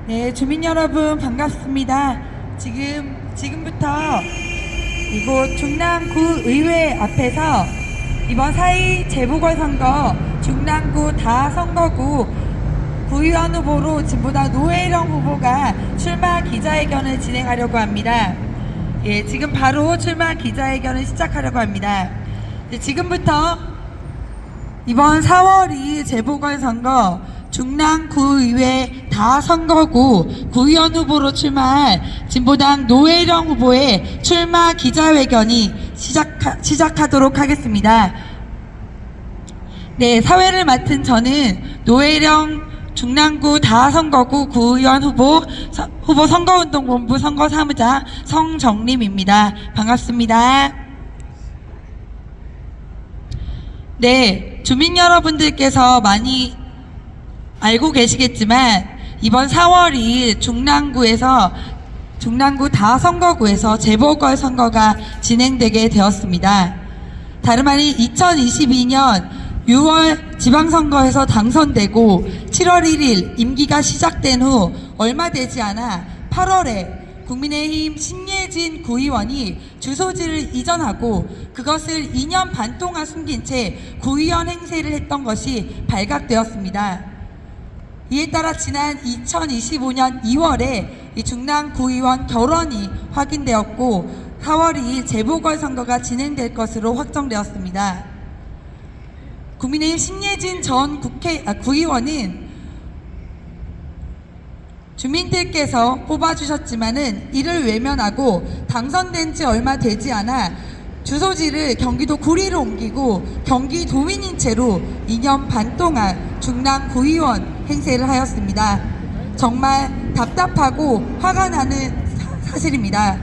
네, 주민 여러분 반갑습니다. 지금부터 이곳 중랑구 의회 앞에서 이번 4.2 재보궐선거 중랑구 다선거구 구의원 후보로 진보당 노혜령 후보가 출마 기자회견을 진행하려고 합니다. 예, 지금 바로 출마 기자회견을 시작하려고 합니다. 네, 지금부터 이번 4월 2일 재보궐선거 중랑구의회 다선거구 구의원 후보로 출마할 진보당 노혜령 후보의 출마 기자회견이 시작하도록 하겠습니다. 네, 사회를 맡은 저는 노혜령 중랑구 다선거구 구의원 후보 선거운동본부 선거사무자 성정림입니다. 반갑습니다. 네, 주민 여러분들께서 많이 알고 계시겠지만 이번 4월 2일 중랑구 다선거구에서 재보궐선거가 진행되게 되었습니다. 다름 아닌 2022년 6월 지방선거에서 당선되고 7월 1일 임기가 시작된 후 얼마 되지 않아 8월에 국민의힘 신예진 구의원이 주소지를 이전하고 그것을 2년 반 동안 숨긴 채 구의원 행세를 했던 것이 발각되었습니다. 이에 따라 지난 2025년 2월에 이 중랑구의원 결원이 확인되었고 4월 2일 재보궐선거가 진행될 것으로 확정되었습니다. 국민의힘 신예진 전 구의원은 주민들께서 뽑아주셨지만은 이를 외면하고 당선된 지 얼마 되지 않아 주소지를 경기도 구리로 옮기고 경기도민인 채로 2년 반 동안 중랑구의원 행세를 하였습니다. 정말 답답하고 화가 나는 사실입니다.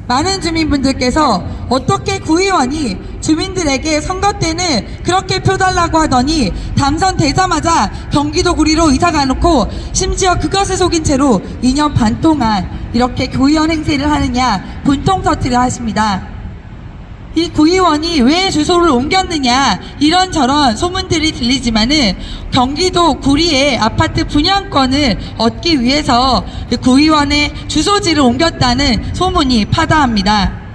많은 주민분들께서 어떻게 구의원이 주민들에게 선거 때는 그렇게 표달라고 하더니 당선되자마자 경기도 구리로 이사가 놓고 심지어 그것을 속인 채로 2년 반 동안 이렇게 구의원 행세를 하느냐 분통 터트려 하십니다. 이 구의원이 왜 주소를 옮겼느냐 이런저런 소문들이 들리지만은 경기도 구리의 아파트 분양권을 얻기 위해서 구의원의 주소지를 옮겼다는 소문이 파다합니다.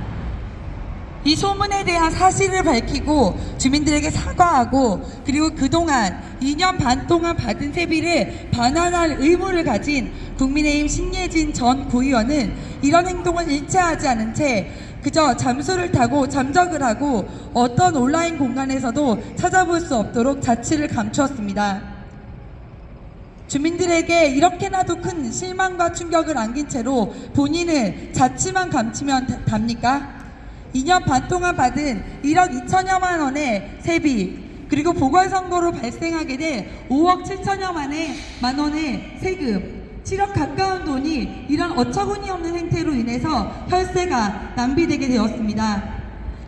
이 소문에 대한 사실을 밝히고 주민들에게 사과하고 그리고 그동안 2년 반 동안 받은 세비를 반환할 의무를 가진 국민의힘 신예진 전 구의원은 이런 행동을 일체하지 않은 채 그저 잠수를 타고 잠적을 하고 어떤 온라인 공간에서도 찾아볼 수 없도록 자취를 감추었습니다. 주민들에게 이렇게나도 큰 실망과 충격을 안긴 채로 본인은 자취만 감추면 답니까? 2년 반 동안 받은 1억 2천여만 원의 세비 그리고 보궐선거로 발생하게 된 5억 7천여만 원의 세금 7억 가까운 돈이 이런 어처구니 없는 행태로 인해서 혈세가 낭비되게 되었습니다.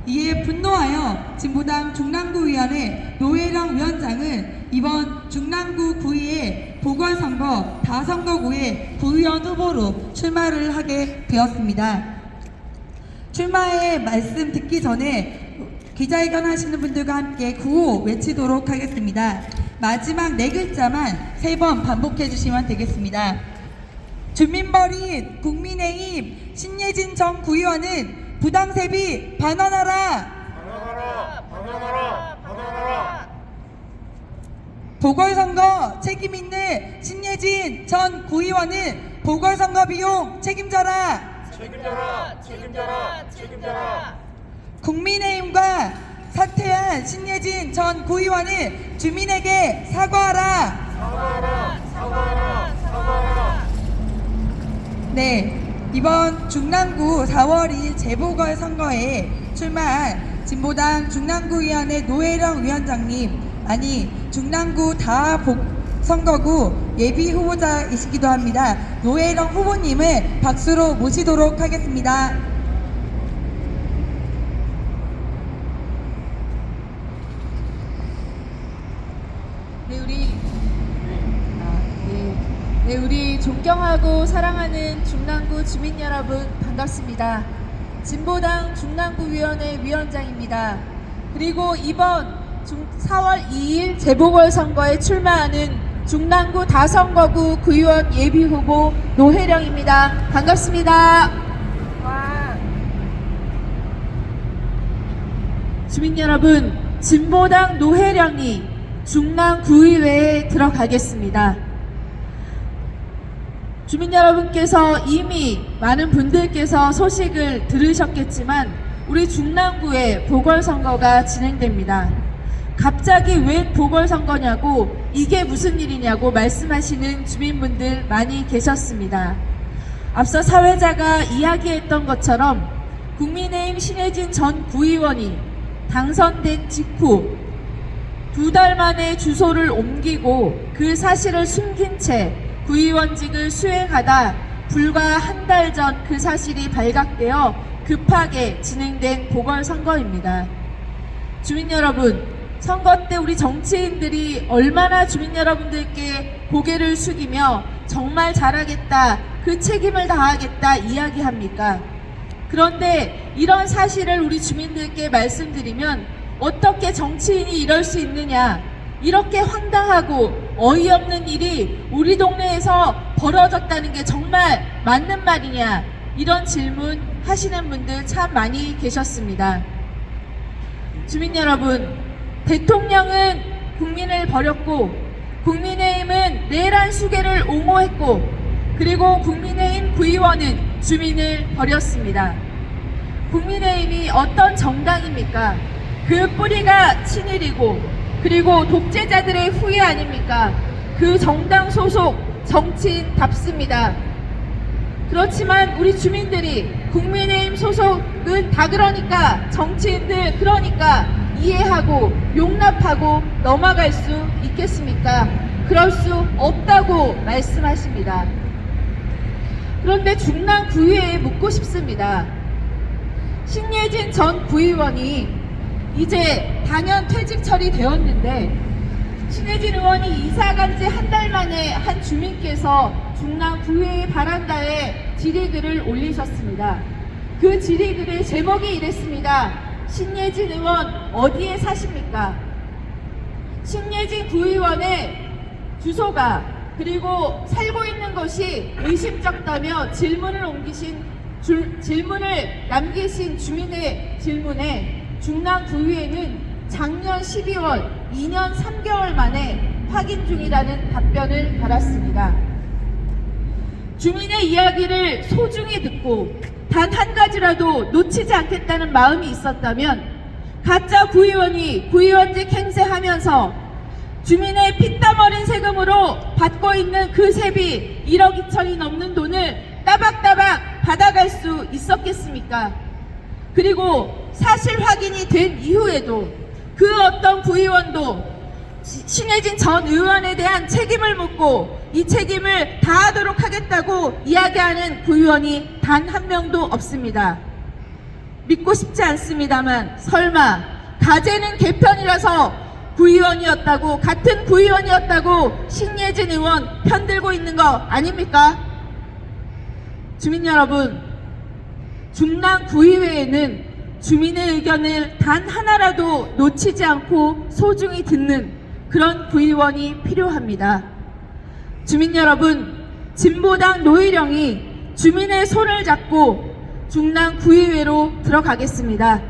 이에 분노하여 진보당 중랑구위원회 노혜령 위원장은 이번 중랑구 구의회 보궐선거 다선거구의 구의원 후보로 출마를 하게 되었습니다. 출마의 말씀 듣기 전에 기자회견 하시는 분들과 함께 구호 외치도록 하겠습니다. 마지막 4글자만 3번 반복해 주시면 되겠습니다. 주민벌인 국민의힘 신예진 전 구의원은 부당세비 반환하라! 반환하라! 보궐선거 책임있는 신예진 전 구의원은 보궐선거 비용 책임져라! 책임져라! 국민의힘과 사퇴한 신예진 전 구의원은 주민에게 사과하라! 네, 이번 중랑구 4월 2일 재보궐선거에 출마한 진보당 중랑구위원회 노혜령 위원장님, 아니 중랑구 다선거구 예비후보자이시기도 합니다. 노혜령 후보님을 박수로 모시도록 하겠습니다. 네, 우리 존경하고 사랑하는 중랑구 주민 여러분 반갑습니다. 진보당 중랑구위원회 위원장입니다. 그리고 이번 4월 2일 재보궐선거에 출마하는 중랑구 다선거구 구의원 예비후보 노혜령입니다. 반갑습니다. 주민 여러분, 진보당 노혜령이 중랑구의회에 들어가겠습니다. 주민 여러분께서 이미 많은 분들께서 소식을 들으셨겠지만 우리 중랑구에 보궐선거가 진행됩니다. 갑자기 왜 보궐선거냐고, 이게 무슨 일이냐고 말씀하시는 주민분들 많이 계셨습니다. 앞서 사회자가 이야기했던 것처럼 국민의힘 신혜진 전 구의원이 당선된 직후 2달 만에 주소를 옮기고 그 사실을 숨긴 채 구의원직을 수행하다 불과 한 달 전 그 사실이 발각되어 급하게 진행된 보궐선거입니다. 주민 여러분, 선거 때 우리 정치인들이 얼마나 주민 여러분들께 고개를 숙이며 정말 잘하겠다, 그 책임을 다하겠다 이야기합니까? 그런데 이런 사실을 우리 주민들께 말씀드리면 어떻게 정치인이 이럴 수 있느냐, 이렇게 황당하고 어이없는 일이 우리 동네에서 벌어졌다는 게 정말 맞는 말이냐, 이런 질문 하시는 분들 참 많이 계셨습니다. 주민 여러분, 대통령은 국민을 버렸고 국민의힘은 내란 수계를 옹호했고, 그리고 국민의힘 구의원은 주민을 버렸습니다. 국민의힘이 어떤 정당입니까? 그 뿌리가 친일이고 그리고 독재자들의 후예 아닙니까? 그 정당 소속 정치인답습니다. 그렇지만 우리 주민들이 국민의힘 소속은 다 그러니까, 정치인들 그러니까 이해하고 용납하고 넘어갈 수 있겠습니까? 그럴 수 없다고 말씀하십니다. 그런데 중랑구의회에 묻고 싶습니다. 신예진 전 구의원이 이제 단연 퇴직 처리되었는데, 신혜진 의원이 이사 간 지 한 달 만에 한 주민께서 중랑구의회 바란다에 질의글을 올리셨습니다. 그 질의글의 제목이 이랬습니다. 신예진 의원 어디에 사십니까? 신예진 구의원의 주소가, 그리고 살고 있는 것이 의심쩍다며 질문을 남기신 주민의 질문에 중랑구의회는 작년 12월 2년 3개월 만에 확인 중이라는 답변을 받았습니다. 주민의 이야기를 소중히 듣고 단 한 가지라도 놓치지 않겠다는 마음이 있었다면 가짜 구의원이 구의원직 행세하면서 주민의 피땀 어린 세금으로 받고 있는 그 세비 1억 2천이 넘는 돈을 따박따박 받아갈 수 있었겠습니까? 그리고 사실 확인이 된 이후에도 그 어떤 구의원도 신혜진 전 의원에 대한 책임을 묻고 이 책임을 다하도록 하겠다고 이야기하는 구의원이 단 한 명도 없습니다. 믿고 싶지 않습니다만, 설마 가재는 개편이라서 구의원이었다고, 같은 구의원이었다고 신예진 의원 편들고 있는 거 아닙니까? 주민 여러분, 중랑구의회에는 주민의 의견을 단 하나라도 놓치지 않고 소중히 듣는 그런 구의원이 필요합니다. 주민 여러분, 진보당 노희령이 주민의 손을 잡고 중랑구의회로 들어가겠습니다.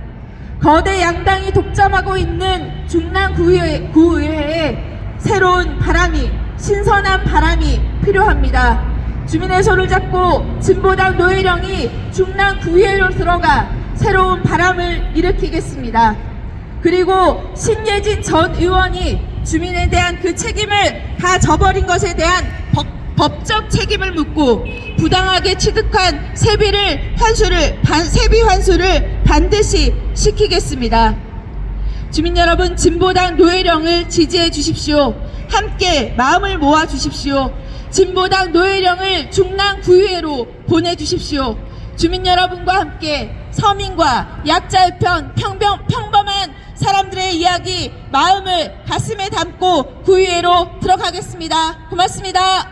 거대 양당이 독점하고 있는 중랑구의회에 새로운 바람이, 신선한 바람이 필요합니다. 주민의 손을 잡고 진보당 노희령이 중랑구의회로 들어가 새로운 바람을 일으키겠습니다. 그리고 신예진 전 의원이 주민에 대한 그 책임을 다 져버린 것에 대한 법적 책임을 묻고 부당하게 취득한 세비 환수를 반드시 시키겠습니다. 주민 여러분, 진보당 노혜령을 지지해 주십시오. 함께 마음을 모아 주십시오. 진보당 노혜령을 중랑구의회로 보내주십시오. 주민 여러분과 함께 서민과 약자의 편, 평범한 사람들의 이야기, 마음을 가슴에 담고 구의회로 들어가겠습니다. 고맙습니다.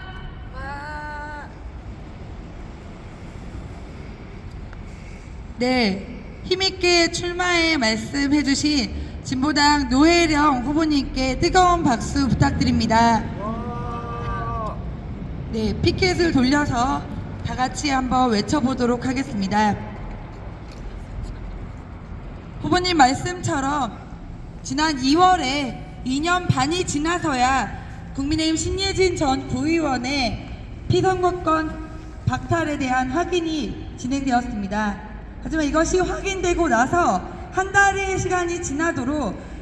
네, 힘있게 출마에 말씀해주신 진보당 노혜령 후보님께 뜨거운 박수 부탁드립니다. 네, 피켓을 돌려서 다 같이 한번 외쳐보도록 하겠습니다. 후보님 말씀처럼 지난 2월에 2년 반이 지나서야 국민의힘 신예진 전 부의원의 피선거권 박탈에 대한 확인이 진행되었습니다. 하지만 이것이 확인되고 나서 한 달의 시간이 지나도록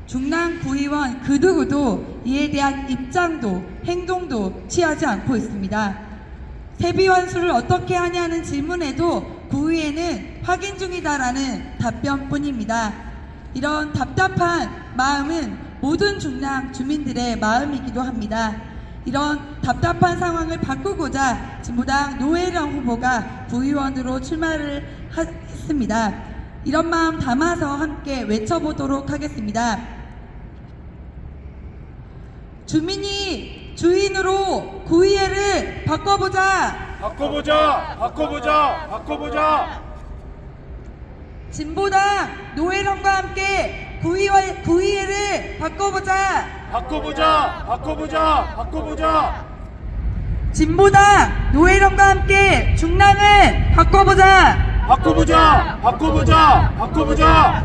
중랑 부의원 그 누구도 이에 대한 입장도 행동도 취하지 않고 있습니다. 세비 환수를 어떻게 하냐는 질문에도 부의회는 확인 중이다라는 답변뿐입니다. 이런 답답한 마음은 모든 중랑 주민들의 마음이기도 합니다. 이런 답답한 상황을 바꾸고자 진보당 노혜령 후보가 부의원으로 출마를 했습니다. 이런 마음 담아서 함께 외쳐보도록 하겠습니다. 주민이 주인으로 구의회를 바꿔보자. 바꿔보자. 바꿔보자. 바꿔보자. 진보당 노혜령과 함께 구의회를 바꿔보자. 바꿔보자. 바꿔보자. 바꿔보자. 진보당 노혜령과 함께 중랑을 바꿔보자. 바꿔보자. 바꿔보자. 바꿔보자.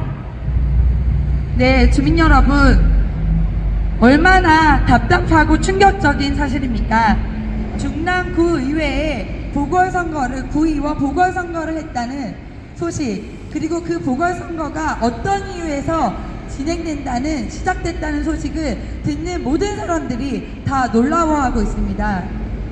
네, 주민 여러분, 얼마나 답답하고 충격적인 사실입니까? 중랑구의회에 보궐선거를, 구의원 보궐선거를 했다는 소식, 그리고 그 보궐선거가 어떤 이유에서 진행된다는, 시작됐다는 소식을 듣는 모든 사람들이 다 놀라워하고 있습니다.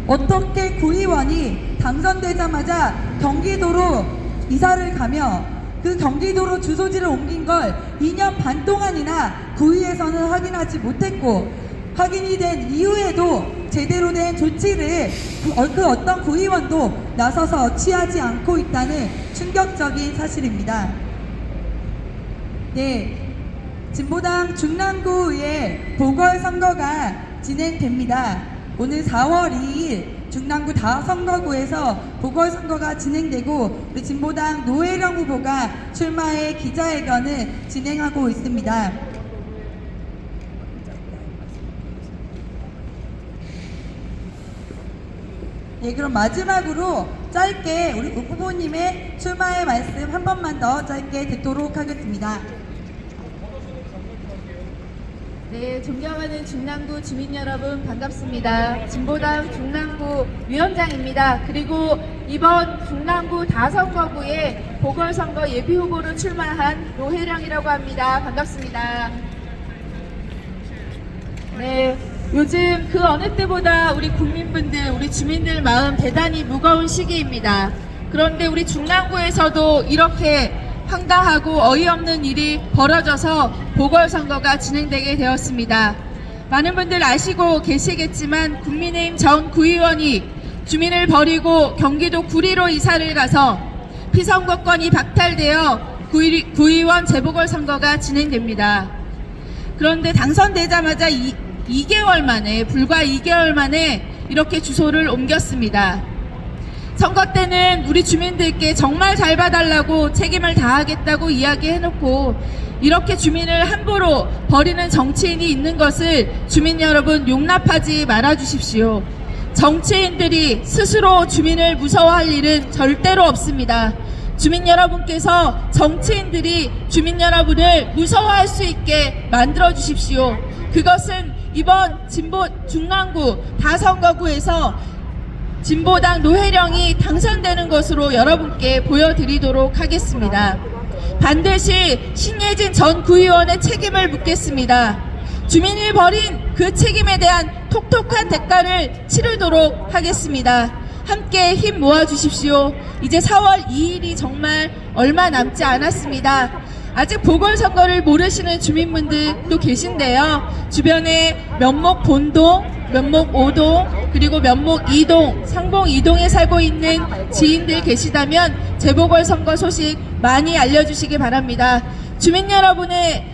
어떻게 구의원이 당선되자마자 경기도로 이사를 가며 그 경기도로 주소지를 옮긴 걸 2년 반 동안이나 구의에서는 확인하지 못했고, 확인이 된 이후에도 제대로 된 조치를 그 어떤 구의원도 나서서 취하지 않고 있다는 충격적인 사실입니다. 네, 진보당 중랑구의 보궐선거가 진행됩니다. 오늘 4월 2일 중랑구 다선거구에서 보궐선거가 진행되고 우리 진보당 노혜령 후보가 출마의 기자회견을 진행하고 있습니다. 예, 그럼 마지막으로 짧게 우리 후보님의 출마의 말씀 한 번만 더 짧게 듣도록 하겠습니다. 네, 존경하는 중랑구 주민 여러분 반갑습니다. 진보당 중랑구 위원장입니다. 그리고 이번 중랑구 다선거구에 보궐선거 예비후보로 출마한 노혜령이라고 합니다. 반갑습니다. 네, 요즘 그 어느 때보다 우리 국민분들, 우리 주민들 마음 대단히 무거운 시기입니다. 그런데 우리 중랑구에서도 이렇게 황당하고 어이없는 일이 벌어져서 보궐선거가 진행되게 되었습니다. 많은 분들 아시고 계시겠지만 국민의힘 전 구의원이 주민을 버리고 경기도 구리로 이사를 가서 피선거권이 박탈되어 구의원 재보궐선거가 진행됩니다. 그런데 당선되자마자 2개월 만에, 불과 2개월 만에 이렇게 주소를 옮겼습니다. 선거 때는 우리 주민들께 정말 잘 봐달라고 책임을 다하겠다고 이야기해놓고 이렇게 주민을 함부로 버리는 정치인이 있는 것을 주민 여러분 용납하지 말아주십시오. 정치인들이 스스로 주민을 무서워할 일은 절대로 없습니다. 주민 여러분께서 정치인들이 주민 여러분을 무서워할 수 있게 만들어 주십시오. 그것은 이번 진보 중랑구 다선거구에서 진보당 노혜령이 당선되는 것으로 여러분께 보여드리도록 하겠습니다. 반드시 신예진 전 구의원의 책임을 묻겠습니다. 주민을 버린 그 책임에 대한 톡톡한 대가를 치르도록 하겠습니다. 함께 힘 모아주십시오. 이제 4월 2일이 정말 얼마 남지 않았습니다. 아직 보궐선거를 모르시는 주민분들도 계신데요. 주변에 면목 본동, 면목 5동, 그리고 면목 2동, 상봉 2동에 살고 있는 지인들 계시다면 재보궐선거 소식 많이 알려주시기 바랍니다. 주민 여러분의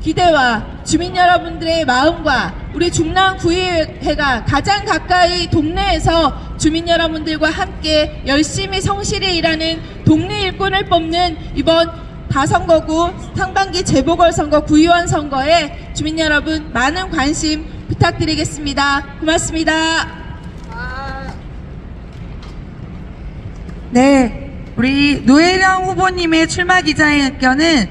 기대와 주민 여러분들의 마음과 우리 중랑구의회가 가장 가까이 동네에서 주민 여러분들과 함께 열심히 성실히 일하는 동네 일꾼을 뽑는 이번 다선거구 상반기 재보궐선거 구의원 선거에 주민 여러분 많은 관심 부탁드리겠습니다. 고맙습니다. 네, 우리 노혜령 후보님의 출마 기자회견은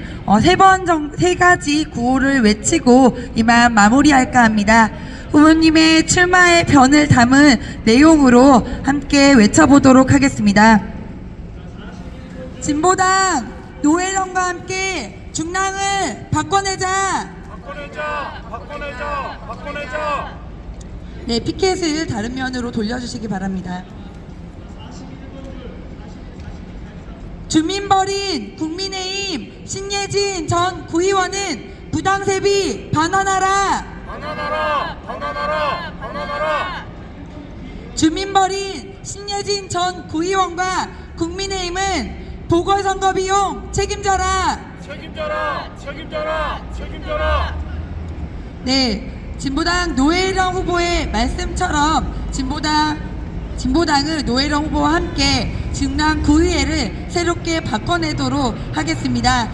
세 가지 구호를 외치고 이만 마무리할까 합니다. 후보님의 출마의 변을 담은 내용으로 함께 외쳐보도록 하겠습니다. 진보당 노혜령과 함께 중랑을 바꿔내자. 바꿔내자. 바꿔내자. 바꿔내자. 네, 피켓을 다른 면으로 돌려주시기 바랍니다. 주민벌인 국민의힘 신예진 전 구의원은 부당세비 반환하라. 반환하라. 반환하라. 반환하라. 주민벌인 신예진 전 구의원과 국민의힘은 보궐선거 비용 책임져라. 책임져라. 책임져라. 책임져라. 네, 진보당 노혜령 후보의 말씀처럼 진보당은 노혜령 후보와 함께 중랑 구의회를 새롭게 바꿔내도록 하겠습니다.